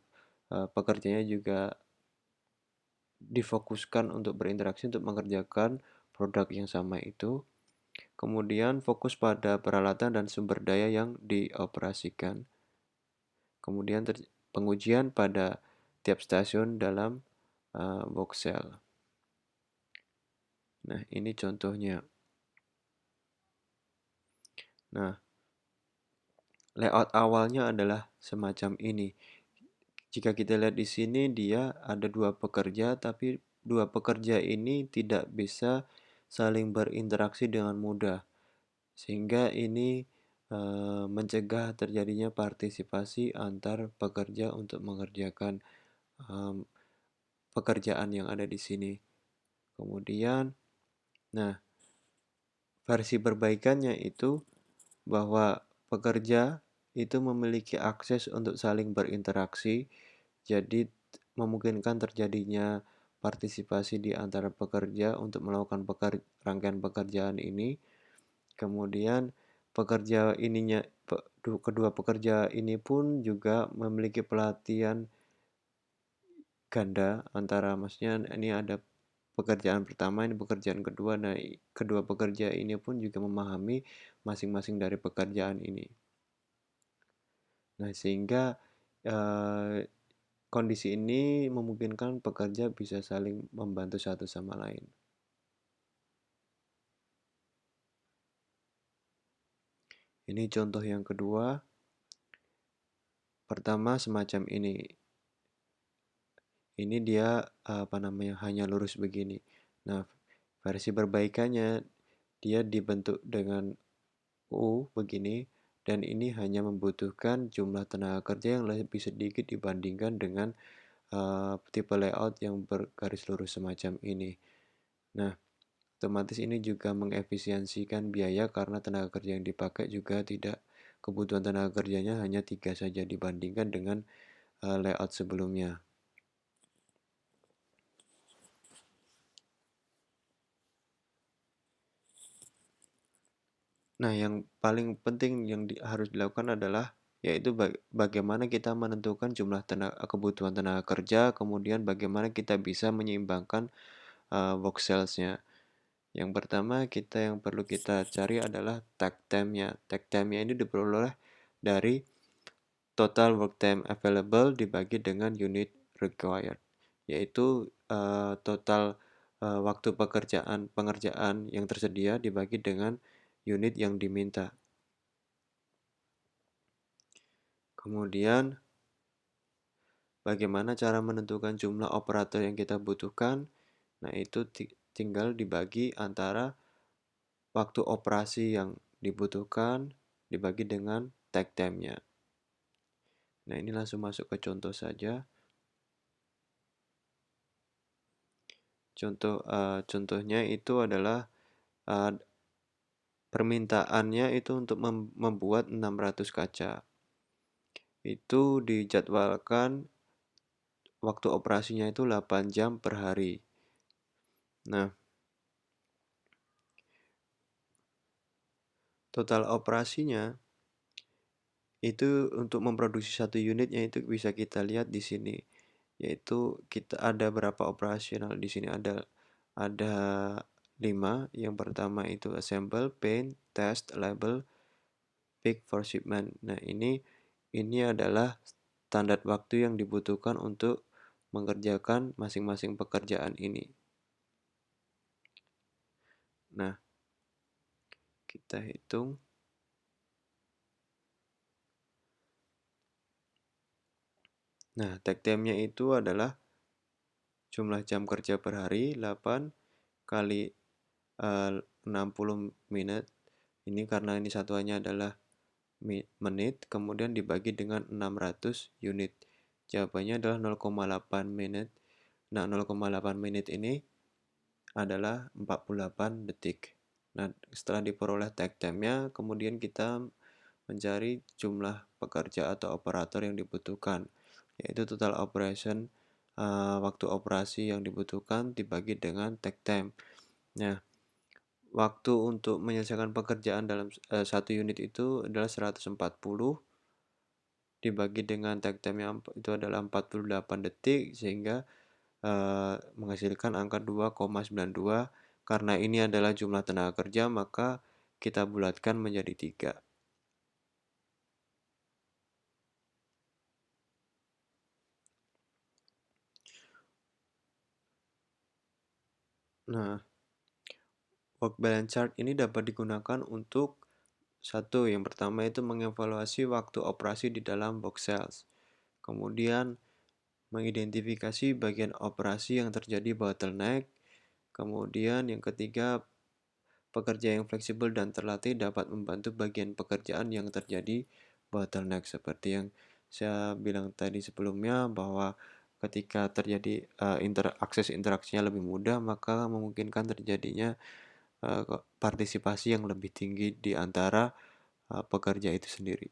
Speaker 1: pekerjanya juga difokuskan untuk berinteraksi untuk mengerjakan produk yang sama itu. Kemudian fokus pada peralatan dan sumber daya yang dioperasikan. Kemudian pengujian pada tiap stasiun dalam box cell. Nah, ini contohnya. Nah, layout awalnya adalah semacam ini. Jika kita lihat di sini, dia ada dua pekerja, tapi dua pekerja ini tidak bisa saling berinteraksi dengan mudah, sehingga ini mencegah terjadinya partisipasi antar pekerja untuk mengerjakan em, pekerjaan yang ada di sini. Kemudian, nah, versi perbaikannya itu bahwa pekerja itu memiliki akses untuk saling berinteraksi, jadi memungkinkan terjadinya partisipasi di antara pekerja untuk melakukan rangkaian pekerjaan ini. Kemudian pekerja ininya kedua pekerja ini pun juga memiliki pelatihan ganda antara maksudnya ini ada pekerjaan pertama, ini pekerjaan kedua. Nah, kedua pekerja ini pun juga memahami masing-masing dari pekerjaan ini. Nah, sehingga eh, kondisi ini memungkinkan pekerja bisa saling membantu satu sama lain. Ini contoh yang kedua. Pertama semacam ini. ini dia, hanya lurus begini. Nah, versi perbaikannya dia dibentuk dengan U begini, dan ini hanya membutuhkan jumlah tenaga kerja yang lebih sedikit dibandingkan dengan tipe layout yang bergaris lurus semacam ini. Nah, otomatis ini juga mengefisiensikan biaya karena tenaga kerja yang dipakai juga tidak kebutuhan tenaga kerjanya hanya 3 saja dibandingkan dengan layout sebelumnya. Nah, yang paling penting yang harus dilakukan adalah yaitu bagaimana kita menentukan jumlah kebutuhan tenaga kerja, kemudian bagaimana kita bisa menyeimbangkan work sales-nya. Yang pertama yang perlu kita cari adalah takt time-nya. Takt time-nya ini diperoleh dari total work time available dibagi dengan unit required, yaitu total waktu pengerjaan yang tersedia dibagi dengan unit yang diminta. Kemudian, bagaimana cara menentukan jumlah operator yang kita butuhkan? Nah, itu tinggal dibagi antara waktu operasi yang dibutuhkan dibagi dengan takt time-nya. Nah, ini langsung masuk ke contoh saja. Contohnya itu adalah permintaannya itu untuk membuat 600 kaca. Itu dijadwalkan waktu operasinya itu 8 jam per hari. Nah, total operasinya itu untuk memproduksi satu unitnya itu bisa kita lihat di sini, yaitu kita ada berapa operasional di sini ada 5. Yang pertama itu assemble, paint, test, label, pick for shipment. Nah, ini adalah standar waktu yang dibutuhkan untuk mengerjakan masing-masing pekerjaan ini. Nah, kita hitung. Nah, takt time-nya itu adalah jumlah jam kerja per hari 8 kali 60 menit. Ini karena ini satuannya adalah menit, kemudian dibagi dengan 600 unit. Jawabannya adalah 0,8 menit. Nah, 0,8 menit ini adalah 48 detik. Nah, setelah diperoleh takt time-nya, kemudian kita mencari jumlah pekerja atau operator yang dibutuhkan, yaitu total operation, waktu operasi yang dibutuhkan dibagi dengan takt time. Nah, waktu untuk menyelesaikan pekerjaan dalam satu unit itu adalah 140 dibagi dengan takt time yang itu adalah 48 detik, sehingga menghasilkan angka 2,92. Karena ini adalah jumlah tenaga kerja, maka kita bulatkan menjadi 3. Nah, work balance chart ini dapat digunakan untuk satu, yang pertama itu mengevaluasi waktu operasi di dalam box cells. Kemudian mengidentifikasi bagian operasi yang terjadi bottleneck. Kemudian yang ketiga, pekerja yang fleksibel dan terlatih dapat membantu bagian pekerjaan yang terjadi bottleneck, seperti yang saya bilang tadi sebelumnya, bahwa ketika terjadi akses interaksinya lebih mudah, maka memungkinkan terjadinya partisipasi yang lebih tinggi di antara pekerja itu sendiri.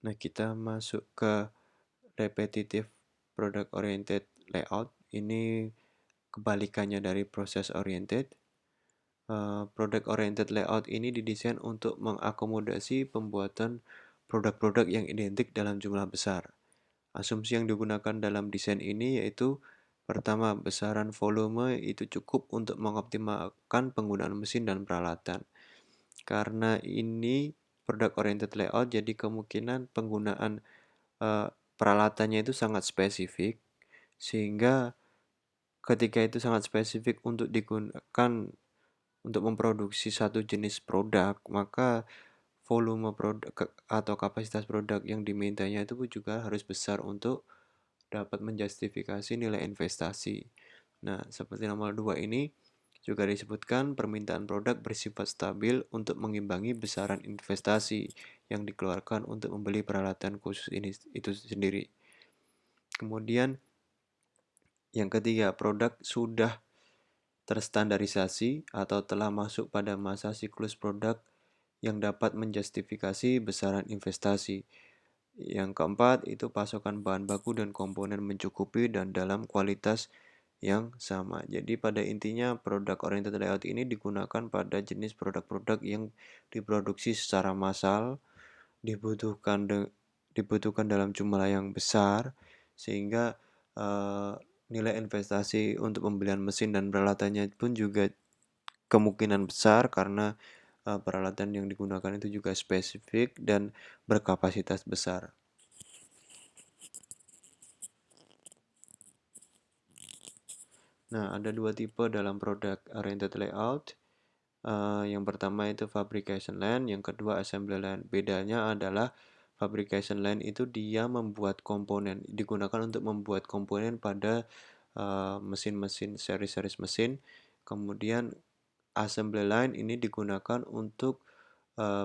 Speaker 1: Nah, kita masuk ke repetitive product oriented layout. Ini kebalikannya dari process oriented. Product oriented layout ini didesain untuk mengakomodasi pembuatan produk-produk yang identik dalam jumlah besar. Asumsi yang digunakan dalam desain ini yaitu pertama, besaran volume itu cukup untuk mengoptimalkan penggunaan mesin dan peralatan. Karena ini product oriented layout, jadi kemungkinan penggunaan peralatannya itu sangat spesifik, sehingga ketika itu sangat spesifik untuk digunakan untuk memproduksi satu jenis produk, maka volume produk atau kapasitas produk yang dimintanya itu juga harus besar untuk dapat menjustifikasi nilai investasi. Nah, seperti nomor 2 ini juga disebutkan permintaan produk bersifat stabil untuk mengimbangi besaran investasi yang dikeluarkan untuk membeli peralatan khusus ini itu sendiri. Kemudian yang ketiga, produk sudah terstandarisasi atau telah masuk pada masa siklus produk yang dapat menjustifikasi besaran investasi. Yang keempat, itu pasokan bahan baku dan komponen mencukupi dan dalam kualitas yang sama. Jadi pada intinya produk oriented layout ini digunakan pada jenis produk-produk yang diproduksi secara massal, dibutuhkan dibutuhkan dalam jumlah yang besar sehingga eh, nilai investasi untuk pembelian mesin dan peralatannya pun juga kemungkinan besar karena peralatan yang digunakan itu juga spesifik dan berkapasitas besar. Nah, ada dua tipe dalam produk oriented layout. Yang pertama itu fabrication line, yang kedua assembly line. Bedanya adalah fabrication line itu dia membuat komponen, digunakan untuk membuat komponen pada mesin-mesin, seri-seri mesin. Kemudian assembly line ini digunakan untuk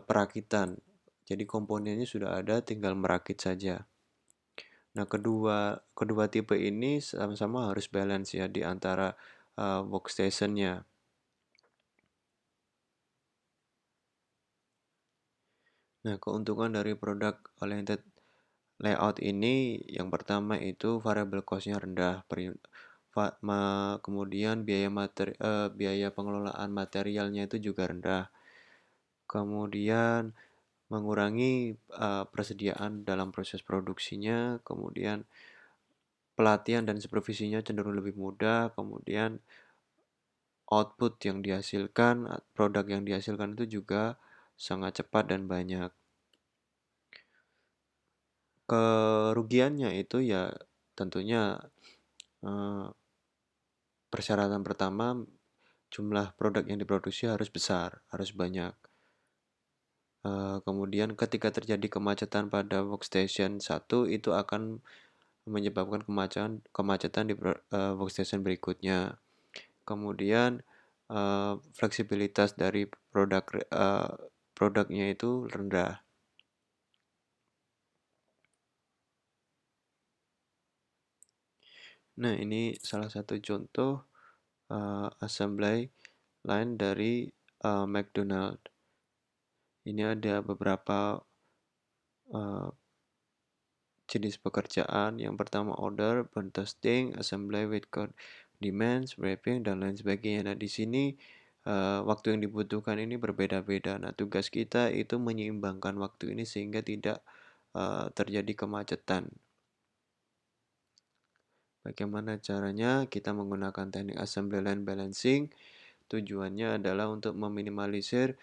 Speaker 1: perakitan. Jadi komponennya sudah ada, tinggal merakit saja. Nah, kedua tipe ini sama-sama harus balance ya di antara workstation-nya. Nah, keuntungan dari produk oriented layout ini yang pertama itu variable cost-nya rendah, kemudian biaya pengelolaan materialnya itu juga rendah. Kemudian mengurangi persediaan dalam proses produksinya, kemudian pelatihan dan supervisinya cenderung lebih mudah, kemudian output yang dihasilkan, produk yang dihasilkan itu juga sangat cepat dan banyak. Kerugiannya itu ya tentunya persyaratan pertama jumlah produk yang diproduksi harus besar, harus banyak. Kemudian ketika terjadi kemacetan pada workstation 1 itu akan menyebabkan kemacetan di workstation berikutnya. Kemudian fleksibilitas dari produknya itu rendah. Nah, ini salah satu contoh assembly line dari McDonald. Ini ada beberapa jenis pekerjaan. Yang pertama order, burn testing, assembly with code demands, wrapping, dan lain sebagainya. Nah, di sini waktu yang dibutuhkan ini berbeda-beda. Nah, tugas kita itu menyeimbangkan waktu ini sehingga tidak terjadi kemacetan. Bagaimana caranya? Kita menggunakan teknik assembly line balancing. Tujuannya adalah untuk meminimalisir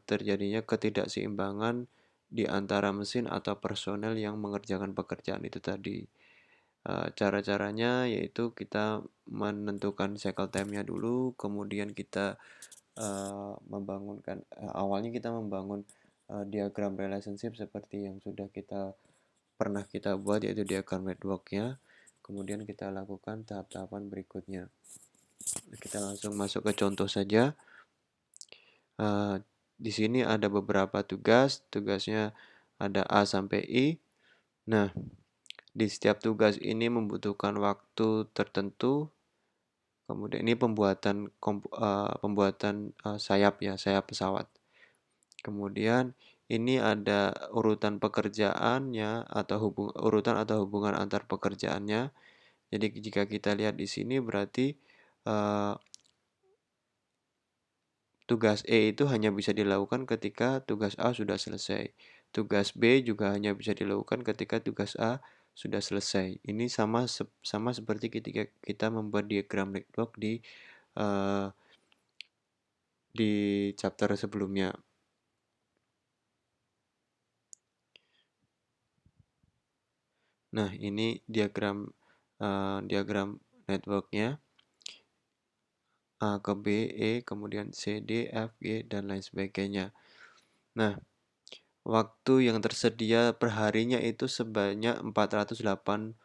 Speaker 1: terjadinya ketidakseimbangan di antara mesin atau personel yang mengerjakan pekerjaan itu tadi. Cara-caranya yaitu kita menentukan cycle time-nya dulu, kemudian kita awalnya kita membangun diagram relationship seperti yang sudah pernah kita buat, yaitu diagram network-nya. Kemudian kita lakukan tahap-tahapan berikutnya. Kita langsung masuk ke contoh saja. Di sini ada beberapa tugas, tugasnya ada A sampai I. Nah, di setiap tugas ini membutuhkan waktu tertentu. Kemudian ini pembuatan sayap ya, sayap pesawat. Kemudian ini ada urutan pekerjaannya atau urutan atau hubungan antar pekerjaannya. Jadi jika kita lihat di sini berarti tugas E itu hanya bisa dilakukan ketika tugas A sudah selesai. Tugas B juga hanya bisa dilakukan ketika tugas A sudah selesai. Ini sama seperti ketika kita membuat diagram network uh, di chapter sebelumnya. Nah, ini diagram networknya A ke B, E, kemudian C, D, F, G, dan lain sebagainya. Nah, waktu yang tersedia per harinya itu sebanyak 480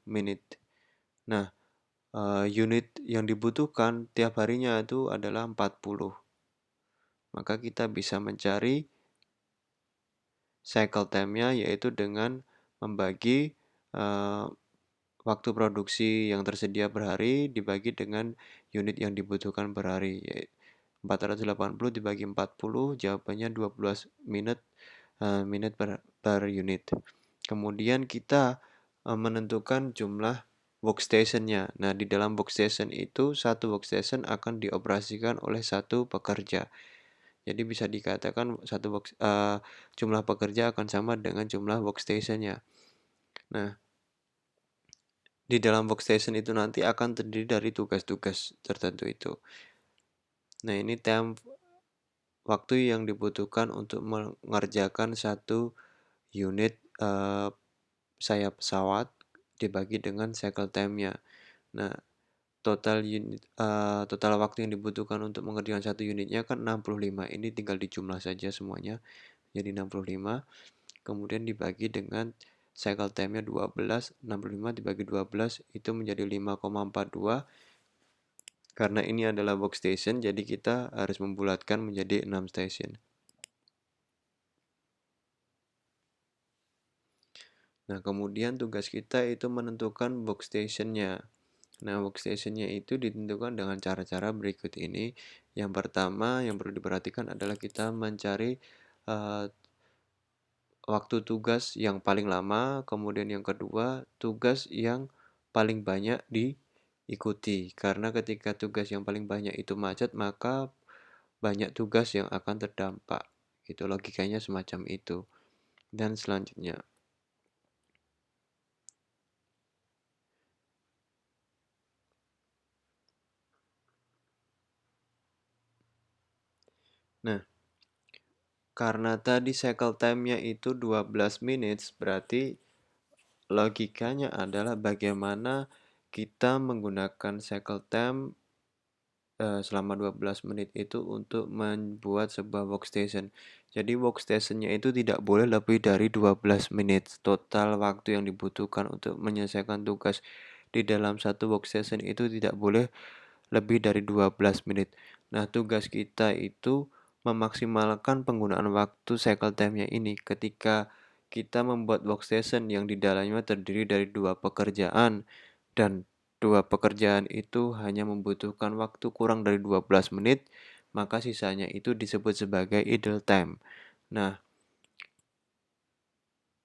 Speaker 1: menit. Nah, unit yang dibutuhkan tiap harinya itu adalah 40. Maka kita bisa mencari cycle time-nya yaitu dengan membagi uh, waktu produksi yang tersedia per hari dibagi dengan unit yang dibutuhkan per hari. 480 dibagi 40, jawabannya 12 menit per unit. Kemudian kita menentukan jumlah workstation-nya. Nah, di dalam workstation itu satu workstation akan dioperasikan oleh satu pekerja. Jadi bisa dikatakan jumlah pekerja akan sama dengan jumlah workstation-nya. Nah, di dalam workstation itu nanti akan terdiri dari tugas-tugas tertentu itu. Nah, ini waktu yang dibutuhkan untuk mengerjakan satu unit sayap pesawat dibagi dengan cycle time-nya. Nah, total waktu yang dibutuhkan untuk mengerjakan satu unitnya kan 65. Ini tinggal dijumlah saja semuanya. Jadi 65. Kemudian dibagi dengan cycle time-nya 12. 65 dibagi 12 itu menjadi 5,42. Karena ini adalah workstation, jadi kita harus membulatkan menjadi 6 station. Nah, kemudian tugas kita itu menentukan workstation-nya. Nah, workstation-nya itu ditentukan dengan cara-cara berikut ini. Yang pertama yang perlu diperhatikan adalah kita mencari uh, waktu tugas yang paling lama, kemudian yang kedua tugas yang paling banyak diikuti. Karena ketika tugas yang paling banyak itu macet, maka banyak tugas yang akan terdampak. Gitu, logikanya semacam itu. Dan selanjutnya. Nah, karena tadi cycle time-nya itu 12 menit, berarti logikanya adalah bagaimana kita menggunakan cycle time selama 12 menit itu untuk membuat sebuah workstation. Jadi workstation-nya itu tidak boleh lebih dari 12 menit. Total waktu yang dibutuhkan untuk menyelesaikan tugas di dalam satu workstation itu tidak boleh lebih dari 12 menit. Nah, tugas kita itu memaksimalkan penggunaan waktu cycle time-nya ini ketika kita membuat workstation yang di dalamnya terdiri dari dua pekerjaan dan dua pekerjaan itu hanya membutuhkan waktu kurang dari 12 menit, maka sisanya itu disebut sebagai idle time. Nah,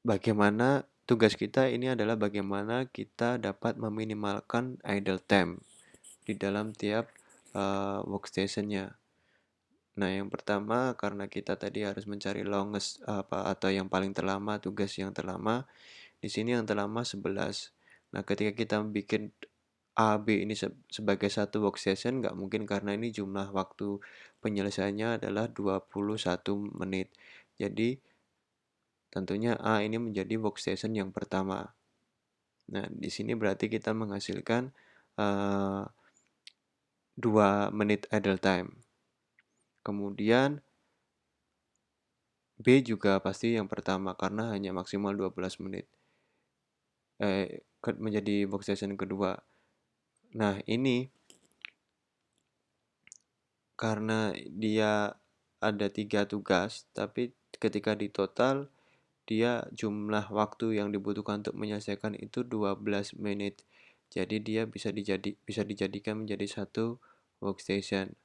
Speaker 1: bagaimana tugas kita ini adalah bagaimana kita dapat meminimalkan idle time di dalam tiap workstation-nya. Nah, yang pertama karena kita tadi harus mencari longest atau yang paling terlama, tugas yang terlama. Di sini yang terlama 11. Nah, ketika kita bikin A, B ini sebagai satu workstation nggak mungkin karena ini jumlah waktu penyelesaiannya adalah 21 menit. Jadi, tentunya A ini menjadi workstation yang pertama. Nah, di sini berarti kita menghasilkan 2 menit idle time. Kemudian B juga pasti yang pertama karena hanya maksimal 12 menit. Menjadi workstation kedua. Nah, ini karena dia ada 3 tugas, tapi ketika di total dia jumlah waktu yang dibutuhkan untuk menyelesaikan itu 12 menit. Jadi dia bisa dijadikan menjadi satu workstation.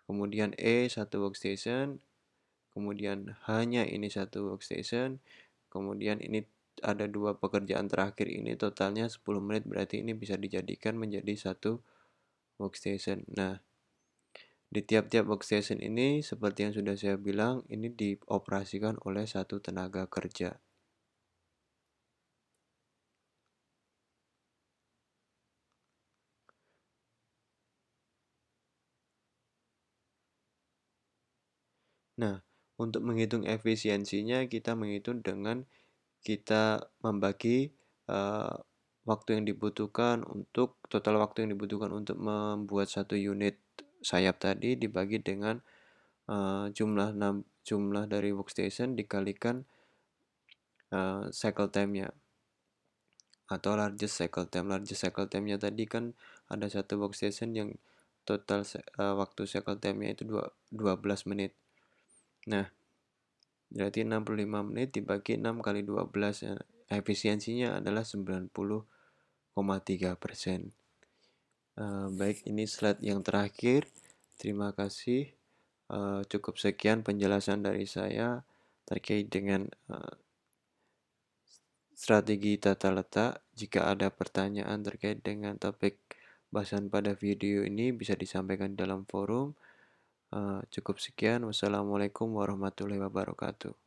Speaker 1: Kemudian E satu workstation, kemudian hanya ini satu workstation, kemudian ini ada dua pekerjaan terakhir ini totalnya 10 menit berarti ini bisa dijadikan menjadi satu workstation. Nah, di tiap-tiap workstation ini seperti yang sudah saya bilang ini dioperasikan oleh satu tenaga kerja. Nah, untuk menghitung efisiensinya kita menghitung dengan kita membagi uh, waktu yang dibutuhkan untuk total waktu yang dibutuhkan untuk membuat satu unit sayap tadi dibagi dengan jumlah dari workstation dikalikan cycle time-nya atau largest cycle time. Largest cycle time-nya tadi kan ada satu workstation yang total waktu cycle time-nya itu 12 menit. Nah, berarti 65 menit dibagi 6 kali 12 ya. Efisiensinya adalah 90,3%. Baik, ini slide yang terakhir. Terima kasih. Cukup sekian penjelasan dari saya terkait dengan strategi tata letak. Jika ada pertanyaan terkait dengan topik bahasan pada video ini bisa disampaikan dalam forum. Cukup sekian. Wassalamualaikum warahmatullahi wabarakatuh.